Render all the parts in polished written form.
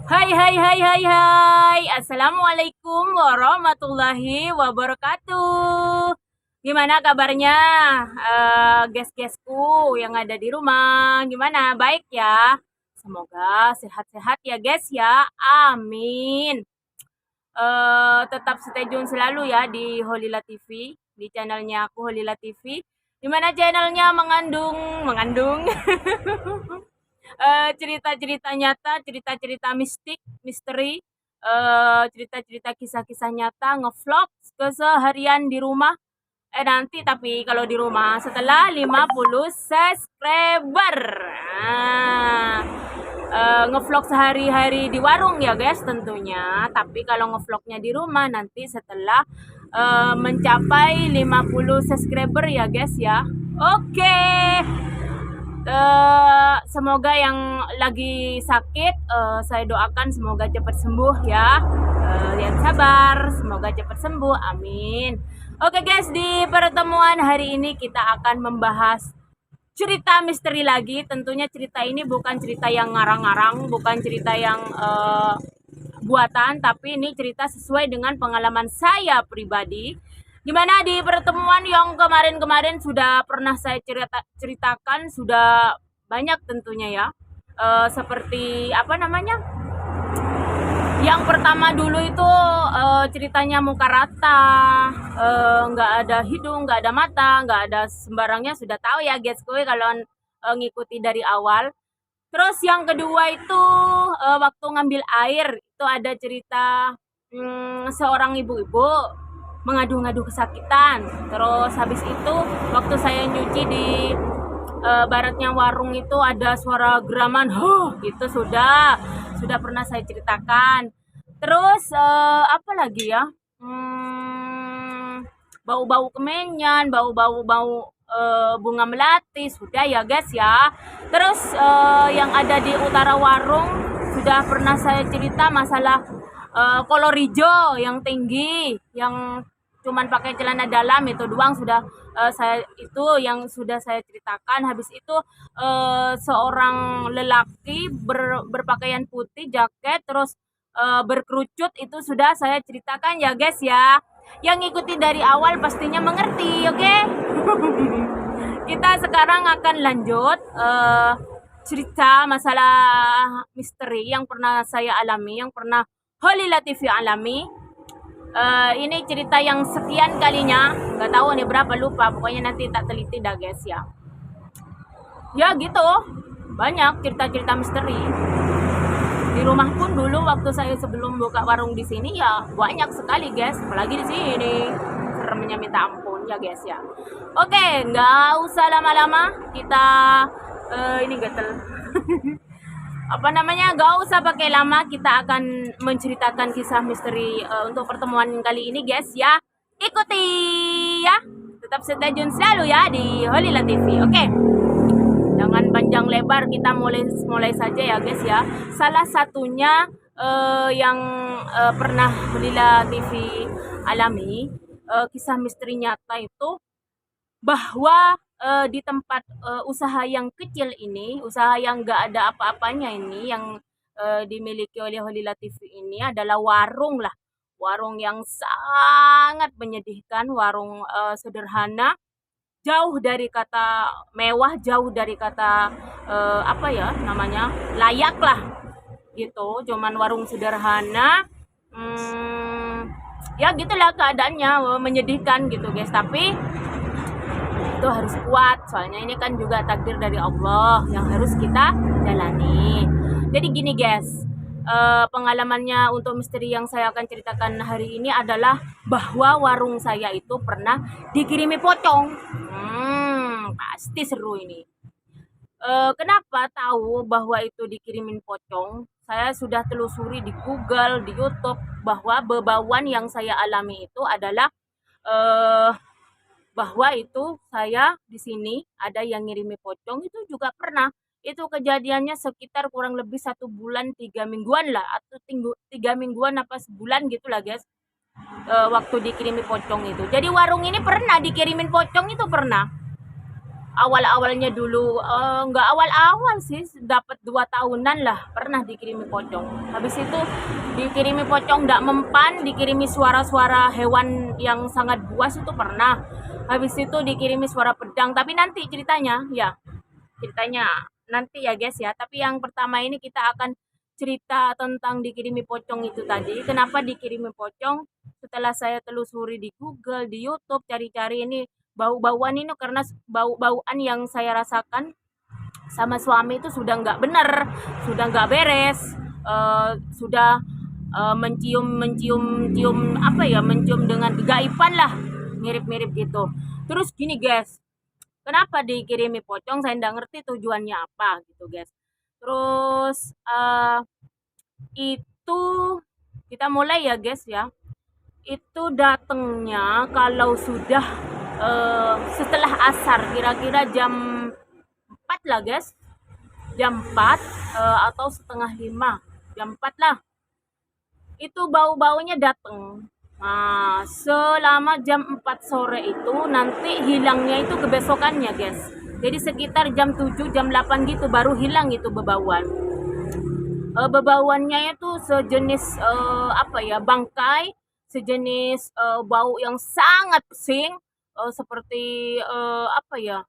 Hai hai hai hai hai. Assalamualaikum warahmatullahi wabarakatuh. Gimana kabarnya? Guys-guysku yang ada di rumah, gimana? Baik ya? Semoga sehat-sehat ya guys ya. Amin. Tetap stay tune selalu ya di Holila TV, di channelnya aku Holila TV. Dimana channelnya mengandung cerita-cerita nyata, cerita-cerita mistik, misteri, cerita-cerita kisah-kisah nyata, ngevlog keseharian di rumah. Nanti tapi kalau di rumah setelah 50 subscriber. Nah, ngevlog sehari-hari di warung ya guys tentunya. Tapi kalau ngevlognya di rumah nanti setelah mencapai 50 subscriber ya guys ya. Oke. Semoga yang lagi sakit saya doakan semoga cepat sembuh ya. Yang sabar, semoga cepat sembuh. Amin. Oke guys, di pertemuan hari ini kita akan membahas cerita misteri lagi. Tentunya cerita ini bukan cerita yang ngarang-ngarang, bukan cerita yang buatan, tapi ini cerita sesuai dengan pengalaman saya pribadi. Dimana di pertemuan yang kemarin-kemarin sudah pernah saya ceritakan, sudah banyak tentunya ya. Seperti apa namanya? Yang pertama dulu itu ceritanya muka rata, nggak ada hidung, nggak ada mata, nggak ada sembarangnya, sudah tahu ya guys gue kalau ngikuti dari awal. Terus yang kedua itu waktu ngambil air itu ada cerita seorang ibu-ibu mengadu-ngadu kesakitan. Terus habis itu waktu saya nyuci di baratnya warung itu ada suara geraman, gitu sudah pernah saya ceritakan. Terus apa lagi ya? Bau-bau kemenyan, bau bunga melati, sudah ya guys ya. Terus yang ada di utara warung sudah pernah saya cerita masalah kolor hijau yang tinggi, yang cuman pakai celana dalam itu doang sudah yang sudah saya ceritakan. Habis itu seorang lelaki berpakaian putih, jaket, terus berkerucut itu sudah saya ceritakan ya guys ya. Yang ikuti dari awal pastinya mengerti, oke? Kita sekarang akan lanjut cerita masalah misteri yang pernah saya alami, yang pernah Holila TV alami. Ini cerita yang sekian kalinya, nggak tahu nih berapa, lupa, pokoknya nanti tak teliti dah guys ya. Ya gitu, banyak cerita-cerita misteri. Di rumah pun dulu waktu saya sebelum buka warung di sini ya banyak sekali guys, apalagi di sini seremnya minta ampun ya guys ya. Oke, nggak usah lama-lama, kita ini gatel. Apa namanya, gak usah pakai lama, kita akan menceritakan kisah misteri untuk pertemuan kali ini guys ya. Ikuti ya, tetap stay tune selalu ya di Holila TV. Oke, jangan panjang lebar, kita mulai saja ya guys ya. Salah satunya yang pernah Holila TV alami, kisah misteri nyata itu bahwa di tempat usaha yang kecil ini, usaha yang nggak ada apa-apanya ini, yang dimiliki oleh Holila TV ini adalah warung lah. Warung yang sangat menyedihkan, warung sederhana, jauh dari kata mewah, jauh dari kata apa ya namanya, layak lah gitu. Cuman warung sederhana, ya gitulah keadaannya, menyedihkan gitu guys. Tapi itu harus kuat, soalnya ini kan juga takdir dari Allah yang harus kita jalani. Jadi gini guys, pengalamannya untuk misteri yang saya akan ceritakan hari ini adalah bahwa warung saya itu pernah dikirimi pocong. Pasti seru ini. Kenapa tahu bahwa itu dikirimin pocong? Saya sudah telusuri di Google, di YouTube, bahwa bebauan yang saya alami itu adalah bahwa itu saya di sini ada yang ngirimi pocong, itu juga pernah. Itu kejadiannya sekitar kurang lebih 1 bulan 3 mingguan lah, atau 3 mingguan apa sebulan gitulah guys. Waktu dikirimi pocong itu. Jadi warung ini pernah dikirimin pocong, itu pernah. awal-awalnya dulu, nggak awal-awal sih, dapat 2 tahunan lah pernah dikirimi pocong. Habis itu dikirimi pocong nggak mempan, dikirimi suara-suara hewan yang sangat buas itu pernah. Habis itu dikirimi suara pedang, tapi nanti ceritanya nanti ya guys ya. Tapi yang pertama ini kita akan cerita tentang dikirimi pocong itu tadi. Kenapa dikirimi pocong? Setelah saya telusuri di Google, di YouTube, cari-cari ini bau-bauan ini, karena bau-bauan yang saya rasakan sama suami itu sudah nggak benar, sudah nggak beres, sudah mencium apa ya, mencium dengan kegaiban lah, mirip-mirip gitu. Terus gini guys, kenapa dikirimi pocong, saya nggak ngerti tujuannya apa gitu guys. Terus itu kita mulai ya guys ya. Itu datangnya kalau sudah setelah asar, kira-kira jam 4 lah guys, jam 4 atau setengah 5, jam 4 lah, itu bau-baunya datang. Nah, selama jam 4 sore itu nanti hilangnya itu kebesokannya guys, jadi sekitar jam 7, jam 8 gitu baru hilang itu bebauan. Bebauannya itu sejenis apa ya, bangkai, sejenis bau yang sangat pesing, seperti apa ya,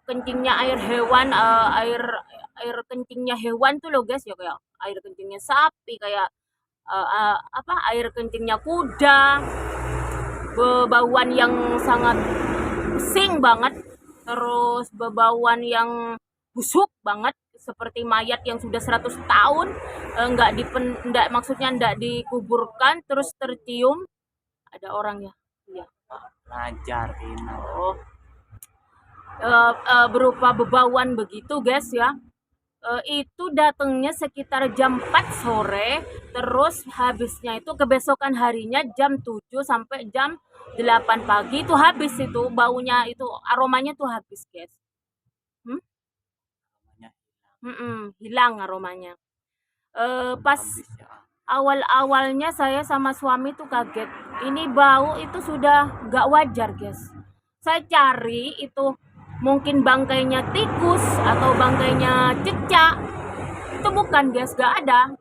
kencingnya air hewan, air kencingnya hewan tuh loh guys ya, kayak air kencingnya sapi, kayak apa, air kencingnya kuda, bebauan yang sangat pesing banget, terus bebauan yang busuk banget seperti mayat yang sudah 100 tahun, enggak, maksudnya enggak dikuburkan, terus tercium ada orang ya. Iya. Belajar ini. Oh. Berupa bebauan begitu guys ya. Itu datangnya sekitar jam 4 sore, terus habisnya itu kebesokan harinya jam 7 sampai jam 8 pagi itu habis, itu baunya, itu aromanya tuh habis guys. Hilang aromanya. Pas awal-awalnya saya sama suami tuh kaget, ini bau itu sudah gak wajar guys. Saya cari itu mungkin bangkainya tikus atau bangkainya cicak, itu bukan guys, gak ada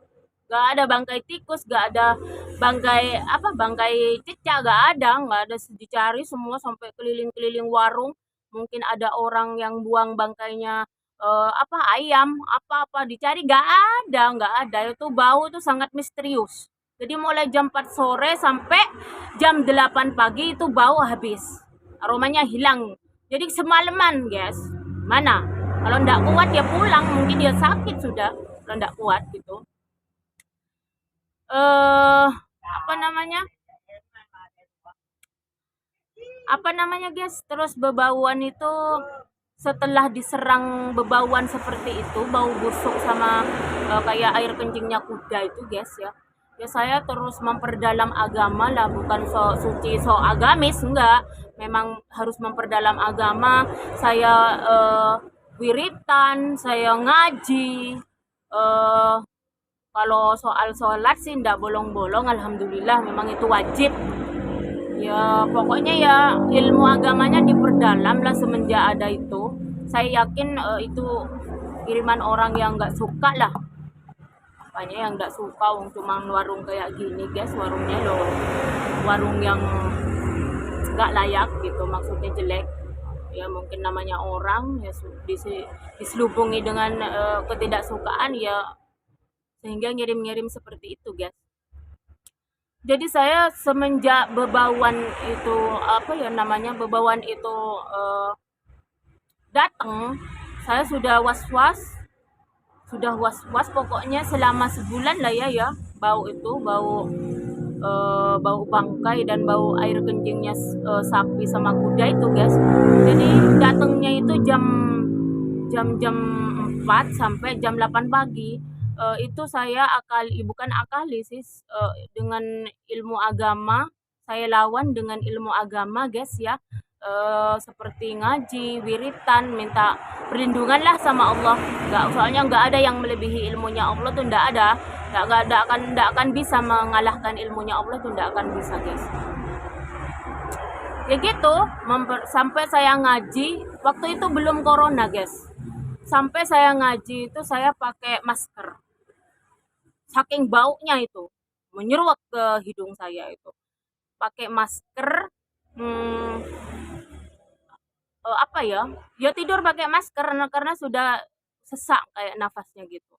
bangkai tikus, gak ada bangkai apa, bangkai cicak, gak ada. Dicari semua sampai keliling-keliling warung, mungkin ada orang yang buang bangkainya apa, ayam apa dicari, gak ada. Itu bau itu sangat misterius. Jadi mulai jam 4 sore sampai jam 8 pagi itu bau habis, aromanya hilang. Jadi semalaman guys, mana kalau ndak kuat ya pulang, mungkin dia sakit sudah kalau ndak kuat gitu. Apa namanya guys, terus bebauan itu setelah diserang bebauan seperti itu, bau busuk sama kayak air kencingnya kuda itu guys ya, saya terus memperdalam agama lah, bukan so suci, so agamis, enggak, memang harus memperdalam agama. Saya wiritan, saya ngaji, kalau soal sholat sih ndak bolong-bolong, alhamdulillah, memang itu wajib ya. Pokoknya ya ilmu agamanya diperdalam lah semenjak ada itu. Saya yakin itu kiriman orang yang nggak suka lah, apanya yang nggak suka, cuma warung kayak gini guys, warungnya loh warung yang nggak layak gitu, maksudnya jelek ya, mungkin namanya orang ya diselubungi dengan ketidaksukaan ya, sehingga ngirim-ngirim seperti itu guys. Jadi saya semenjak bebauan itu apa ya namanya, bebauan itu datang, saya sudah was-was pokoknya selama sebulan lah ya, bau itu, bau bangkai dan bau air kencingnya sapi sama kuda itu guys. Jadi datangnya itu jam 4 sampai jam 8 pagi. Itu saya bukan akali sih, dengan ilmu agama, saya lawan dengan ilmu agama guys ya, seperti ngaji, wiritan, minta perlindungan lah sama Allah. Soalnya nggak ada yang melebihi ilmunya Allah tuh, nggak akan bisa mengalahkan ilmunya Allah tuh, nggak akan bisa guys. Ya gitu, sampai saya ngaji Waktu itu belum corona, guys. Sampai saya ngaji itu saya pakai masker. Saking baunya itu menyeruak ke hidung saya itu. Pakai masker, hmm, apa ya? Ya tidur pakai masker karena sudah sesak kayak nafasnya gitu.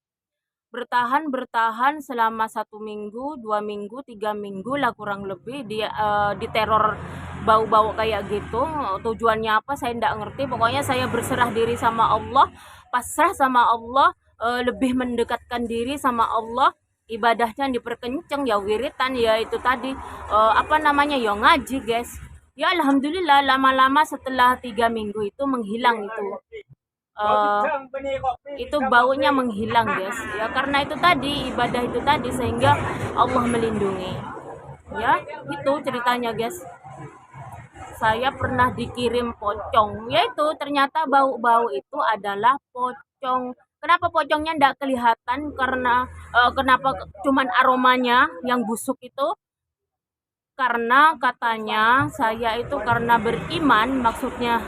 Bertahan selama 1 minggu, 2 minggu, 3 minggu lah kurang lebih dia diteror bau-bau kayak gitu. Tujuannya apa saya tidak ngerti. Pokoknya saya berserah diri sama Allah, pasrah sama Allah, lebih mendekatkan diri sama Allah. Ibadahnya diperkenceng, ya wiritan, ya itu tadi apa namanya, ya ngaji, guys. Ya alhamdulillah lama-lama setelah 3 minggu itu menghilang eh, itu baunya menghilang, guys, ya karena itu tadi ibadah itu tadi sehingga Allah melindungi, ya itu ceritanya, guys. Saya pernah dikirim pocong, yaitu ternyata bau-bau itu adalah pocong. Kenapa pocongnya tidak kelihatan? Karena kenapa cuman aromanya yang busuk itu? Karena katanya saya itu karena beriman, maksudnya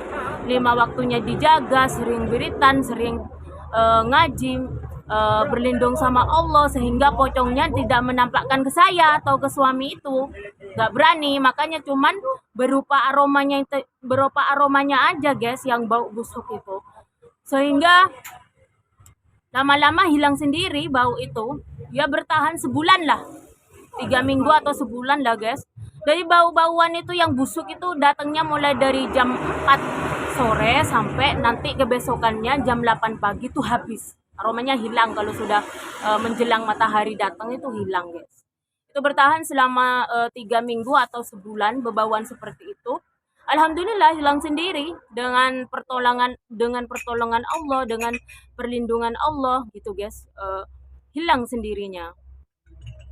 5 waktunya dijaga, sering beritan, sering ngaji, berlindung sama Allah, sehingga pocongnya tidak menampakkan ke saya atau ke suami itu, nggak berani. Makanya cuman berupa aromanya aja, guys, yang bau busuk itu, sehingga lama-lama hilang sendiri bau itu. Ya bertahan sebulan lah, 3 minggu atau sebulan lah, guys. Dari bau-bauan itu yang busuk itu datangnya mulai dari jam 4 sore sampai nanti kebesokannya jam 8 pagi tuh habis. Aromanya hilang kalau sudah menjelang matahari datang itu hilang, guys. Itu bertahan selama 3 minggu atau sebulan bebauan seperti itu. Alhamdulillah hilang sendiri dengan pertolongan Allah, dengan perlindungan Allah gitu, guys. Hilang sendirinya.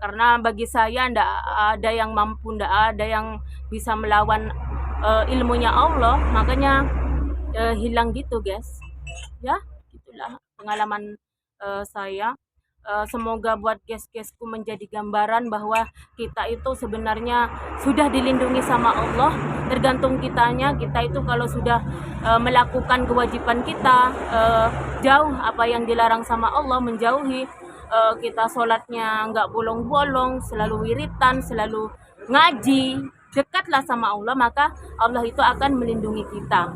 Karena bagi saya ndak ada yang mampu, ndak ada yang bisa melawan ilmunya Allah, makanya hilang gitu, guys. Ya itulah pengalaman saya. Semoga buat guys-guysku menjadi gambaran bahwa kita itu sebenarnya sudah dilindungi sama Allah. Tergantung kitanya, kita itu kalau sudah melakukan kewajiban kita, jauh apa yang dilarang sama Allah, menjauhi, kita sholatnya nggak bolong-bolong, selalu wiritan, selalu ngaji, dekatlah sama Allah, maka Allah itu akan melindungi kita.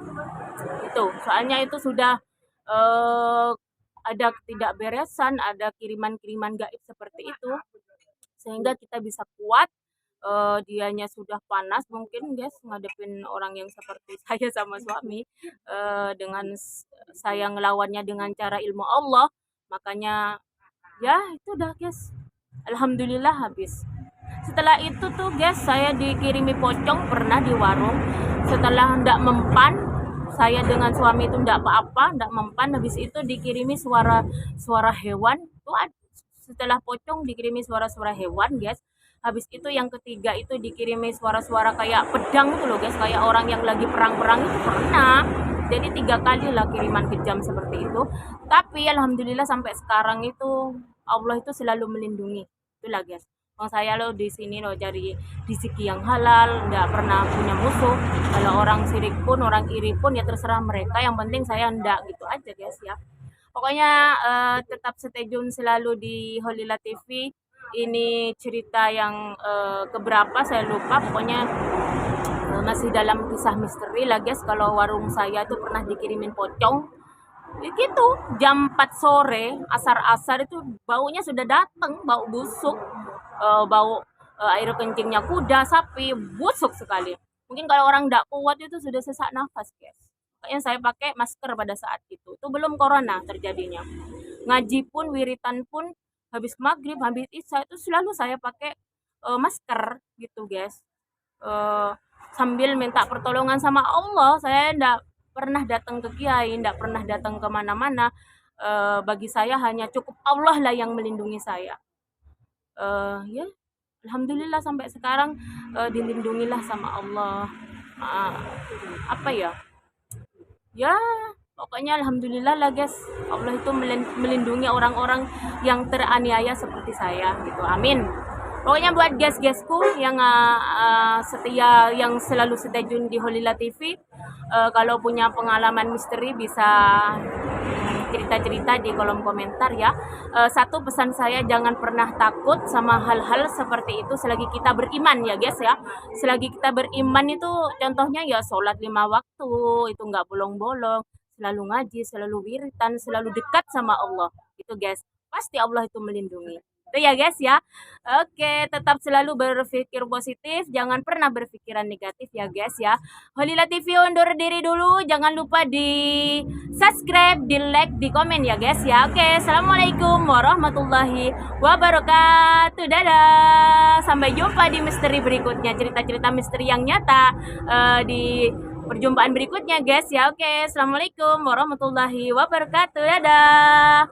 Itu soalnya itu sudah ada tidak beresan, ada kiriman-kiriman gaib seperti itu, sehingga kita bisa kuat. Dianya sudah panas mungkin, guys, ngadepin orang yang seperti saya sama suami, dengan saya ngelawannya dengan cara ilmu Allah. Makanya ya itu dah, guys, alhamdulillah habis. Setelah itu tuh, guys, saya dikirimi pocong pernah di warung. Setelah ndak mempan, saya dengan suami itu ndak apa-apa, ndak mempan. Habis itu dikirimi suara hewan tuh. Setelah pocong dikirimi suara-suara hewan, guys. Habis itu yang ketiga itu dikirimi suara-suara kayak pedang itu loh, guys, kayak orang yang lagi perang-perang itu pernah. Jadi 3 kali lah kiriman kejam seperti itu. Tapi alhamdulillah sampai sekarang itu Allah itu selalu melindungi. Itulah, guys. Bang saya lo di sini lo cari rezeki yang halal, nggak pernah punya musuh. Kalau orang sirik pun, orang iri pun, ya terserah mereka. Yang penting saya ndak, gitu aja, guys, ya. Pokoknya tetap stay tune selalu di Holila TV. Ini cerita yang keberapa saya lupa. Pokoknya masih dalam kisah misteri lah, guys. Kalau warung saya tuh pernah dikirimin pocong. Ya gitu, jam 4 sore, asar-asar itu baunya sudah datang, bau busuk, bau air kencingnya kuda, sapi, busuk sekali. Mungkin kalau orang tidak kuat itu sudah sesak nafas, guys. Makanya saya pakai masker pada saat itu. Itu belum corona terjadinya. Ngaji pun, wiritan pun, habis maghrib, habis isya itu selalu saya pakai masker gitu, guys. Sambil minta pertolongan sama Allah. Saya tidak pernah datang ke kiai, tidak pernah datang ke mana-mana. Bagi saya hanya cukup Allah lah yang melindungi saya. Ya alhamdulillah sampai sekarang dilindungilah sama Allah. Apa ya, ya pokoknya alhamdulillah lah, guys. Allah itu melindungi orang-orang yang teraniaya seperti saya gitu, amin. Pokoknya buat guys-guysku yang setia, yang selalu stay tune di Holila TV, Kalau punya pengalaman misteri bisa cerita-cerita di kolom komentar ya. Satu pesan saya, jangan pernah takut sama hal-hal seperti itu selagi kita beriman ya guys ya. Selagi kita beriman itu contohnya ya sholat 5 waktu itu nggak bolong-bolong, selalu ngaji, selalu wiritan, selalu dekat sama Allah gitu guys. Pasti Allah itu melindungi. Itu ya guys ya. Oke, tetap selalu berpikir positif, jangan pernah berpikiran negatif ya guys ya. Holila TV undur diri dulu, jangan lupa di subscribe, di like, di komen ya guys ya. Oke, assalamualaikum warahmatullahi wabarakatuh. Dadah, sampai jumpa di misteri berikutnya, cerita-cerita misteri yang nyata di perjumpaan berikutnya guys ya. Oke, assalamualaikum warahmatullahi wabarakatuh. Dadah.